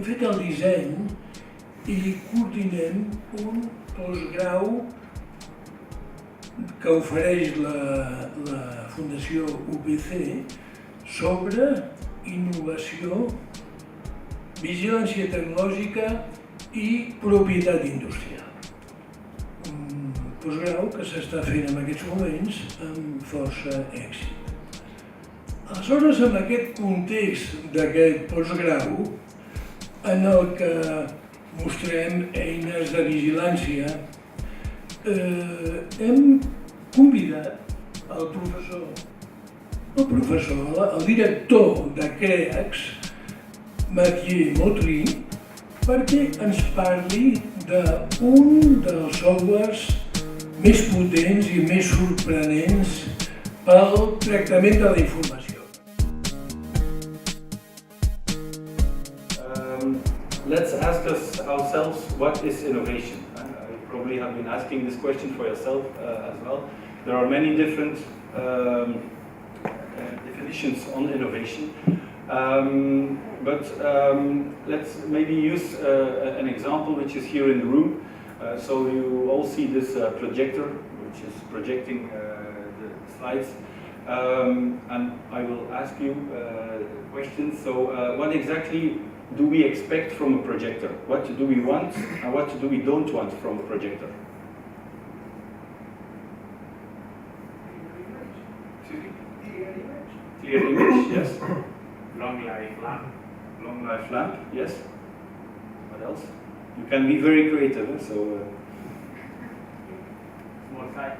fet el disseny i coordinem un postgrau que ofereix la Fundació UPC sobre innovació, vigilància tecnològica i propietat industrial. Un postgrau que s'està fent en aquests moments amb força èxit. Aleshores, en aquest context d'aquest postgrau, en el que mostrem eines de vigilància, hem convidat el director de CREAX, perquè ens parli d'un dels softwares més potents i més sorprenents pel tractament de la informació. Let's ask ourselves, what is innovation? You probably have been asking this question for yourself as well. There are many different definitions on innovation. Let's maybe use an example which is here in the room. So you all see this projector which is projecting the slides. And I will ask you questions. So what exactly do we expect from a projector? What do we want and what do we don't want from a projector? Clear image, yes. Long life lamp. Long life lamp, yes. What else? You can be very creative, so... Small size.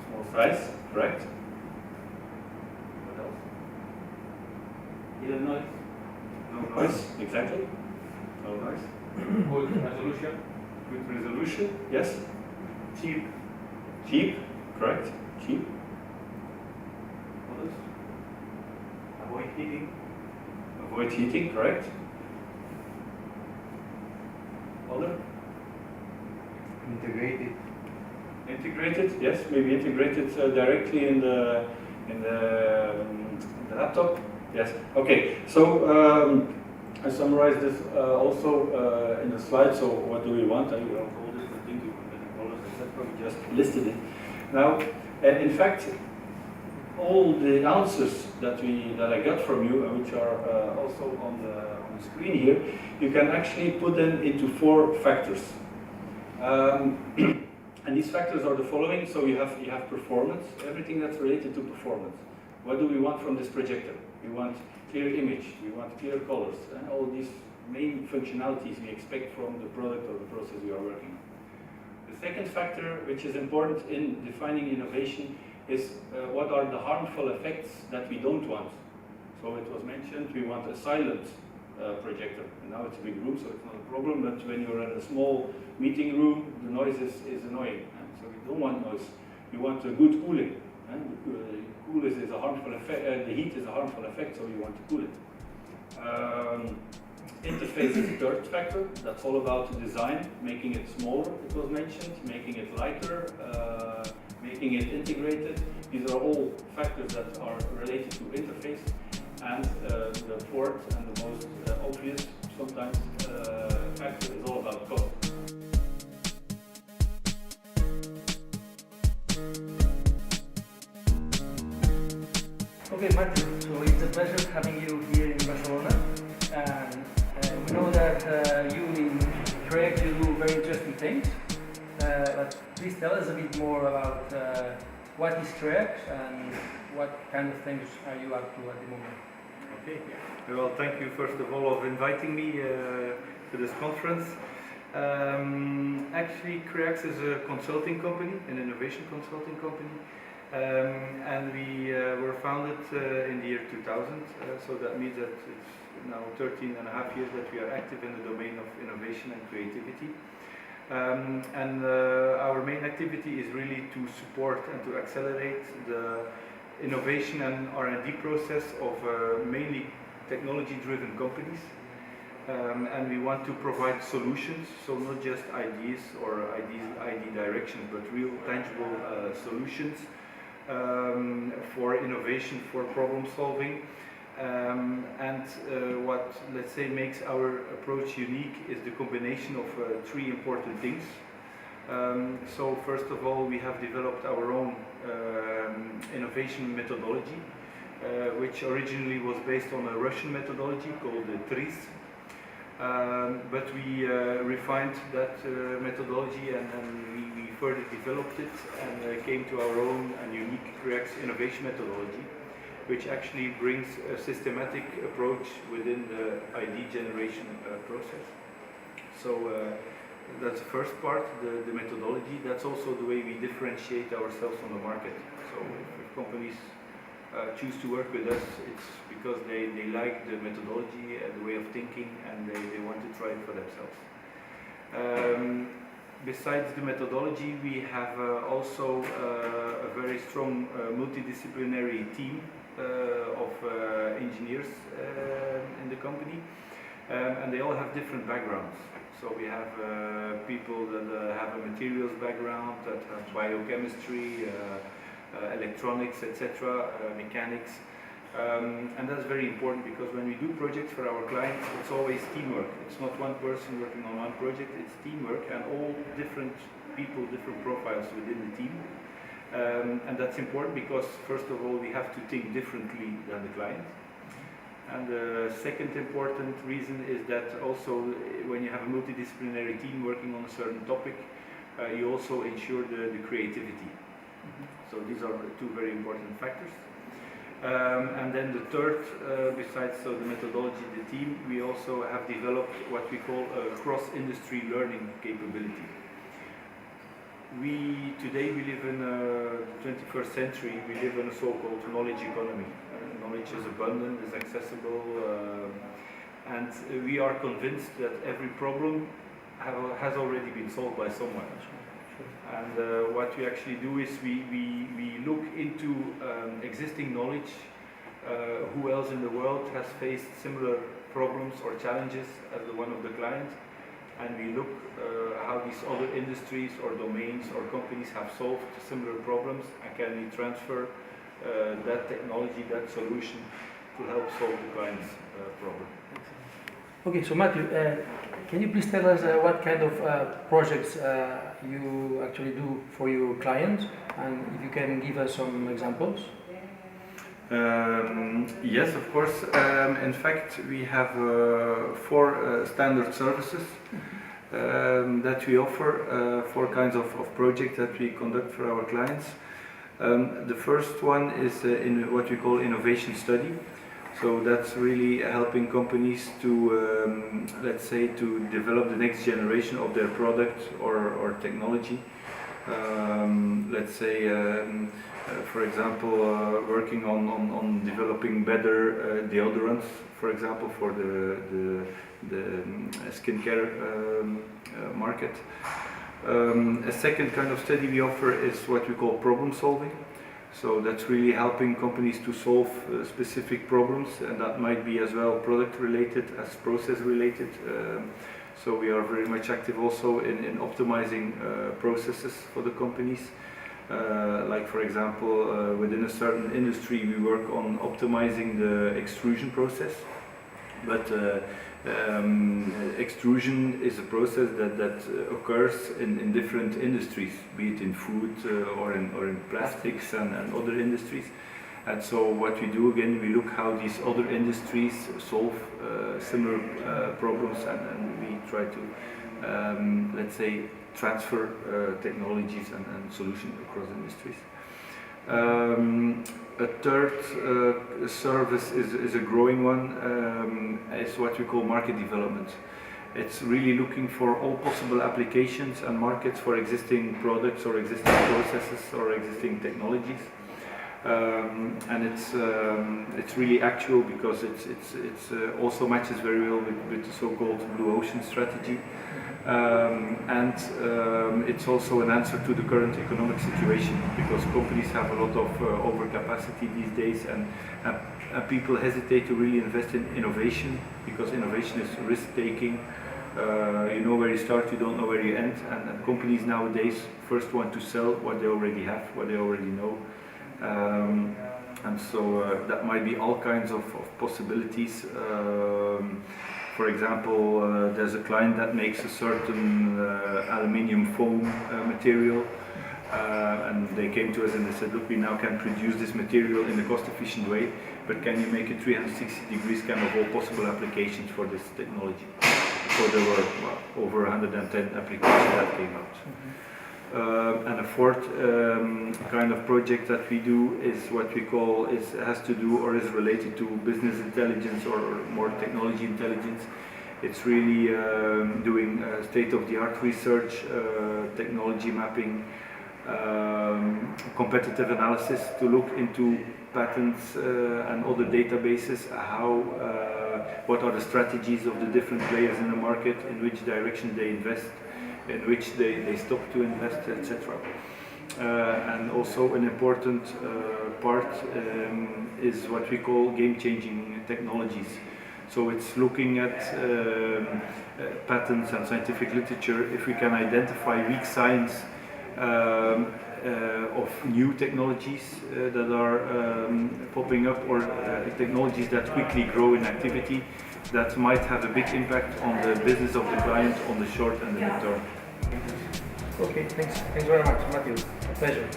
Small size, correct. What else? Little noise. No noise, exactly. No noise. Good resolution. Good resolution, yes. Cheap. Cheap, correct. Cheap. Others. Avoid heating. Avoid heating, correct. Other? Integrated. Integrated, yes, maybe integrated directly in the laptop. Yes. Okay. So I summarized this also in the slide. So what do we want? I don't call this the thing, etc. We just listed it. Now, in fact, all the answers that I got from you, which are also on the screen here, you can actually put them into 4 factors. And these factors are the following. So you have performance, everything that's related to performance. What do we want from this projector? We want clear image, we want clear colors, and all these main functionalities we expect from the product or the process we are working on. The second factor, which is important in defining innovation, is what are the harmful effects that we don't want. So it was mentioned we want a silent projector. And now it's a big room, so it's not a problem, but when you're in a small meeting room, the noise is annoying. So we don't want noise. We want a good cooling. Cool is a harmful effect, the heat is a harmful effect, so you want to cool it. Interface is the third factor. That's all about design, making it smaller, it was mentioned, making it lighter, making it integrated. These are all factors that are related to interface. And the fourth and the most obvious sometimes factor is all about cost. Okay, Martin, so it's a pleasure having you here in Barcelona. And we know that you in CREAX you do very interesting things. But please tell us a bit more about what is CREAX and what kind of things are you up to at the moment. Okay, well, thank you first of all of inviting me to this conference. Actually, CREAX is a consulting company, an innovation consulting company. And we were founded in the year 2000, so that means that it's now 13 and a half years that we are active in the domain of innovation and creativity. Our main activity is really to support and to accelerate the innovation and R&D process of mainly technology-driven companies. And we want to provide solutions, so not just ideas or ID directions, but real tangible solutions for innovation, for problem solving, What, let's say, makes our approach unique is the combination of three important things. So first of all, we have developed our own innovation methodology, which originally was based on a Russian methodology called the CREAX. But we refined that methodology and we further developed it and came to our own and unique CREAX innovation methodology, which actually brings a systematic approach within the ID generation process. So that's the first part, the methodology. That's also the way we differentiate ourselves on the market. So if companies choose to work with us, it's because they like the methodology and the way of thinking, and they want to try it for themselves. Besides the methodology, we have also a very strong multidisciplinary team of engineers in the company, and they all have different backgrounds. So we have people that have a materials background, that have biochemistry, electronics, etc., mechanics. And that's very important because when we do projects for our clients, it's always teamwork. It's not one person working on one project, it's teamwork and all different people, different profiles within the team. And that's important because, first of all, we have to think differently than the client. And the second important reason is that also when you have a multidisciplinary team working on a certain topic, you also ensure the creativity. So these are two very important factors. And then the third, besides the methodology, the team, we also have developed what we call a cross-industry learning capability. Today we live in the 21st century, we live in a so-called knowledge economy. Knowledge is abundant, is accessible, and we are convinced that every problem has already been solved by someone. And what we actually do is we look into existing knowledge, who else in the world has faced similar problems or challenges as the one of the client, and we look how these other industries or domains or companies have solved similar problems, and can we transfer that technology, that solution to help solve the client's problem. Okay, so Matthew, can you please tell us what kind of projects you actually do for your clients, and if you can give us some examples? Yes, of course. In fact, we have 4 standard services that we offer, 4 kinds of projects that we conduct for our clients. The first one is in what we call innovation study. So that's really helping companies to, let's say, to develop the next generation of their product or technology. Let's say, for example, working on developing better deodorants, for example, for the skincare market. A second kind of study we offer is what we call problem solving. So that's really helping companies to solve specific problems, and that might be as well product related as process related. So we are very much active also in optimizing processes for the companies. Like for example, within a certain industry we work on optimizing the extrusion process. But extrusion is a process that occurs in different industries, be it in food or in plastics and other industries. And so what we do again, we look how these other industries solve similar problems, and we try to, let's say, transfer technologies and solutions across industries. A third service is a growing one, is what we call market development. It's really looking for all possible applications and markets for existing products or existing processes or existing technologies. And it's really actual because it's also matches very well with the so-called blue ocean strategy. And it's also an answer to the current economic situation, because companies have a lot of overcapacity these days, and people hesitate to really invest in innovation, because innovation is risk-taking. You know where you start, you don't know where you end, and companies nowadays first want to sell what they already have, what they already know. And so that might be all kinds of possibilities. For example, there's a client that makes a certain aluminium foam material, and they came to us and they said, look, we now can produce this material in a cost-efficient way, but can you make it 360 degrees kind of all possible applications for this technology? So there were over 110 applications that came out. And a fourth kind of project that we do is what we call has to do or is related to business intelligence or more technology intelligence. It's really doing state-of-the-art research, technology mapping, competitive analysis to look into patents and other databases, what are the strategies of the different players in the market, in which direction they invest, in which they stop to invest, etc. And also an important part is what we call game-changing technologies. So it's looking at patents and scientific literature, if we can identify weak signs of new technologies that are popping up, or technologies that quickly grow in activity, that might have a big impact on the business of the client on the short and the mid term. Okay, thanks very much, Matthew. A pleasure.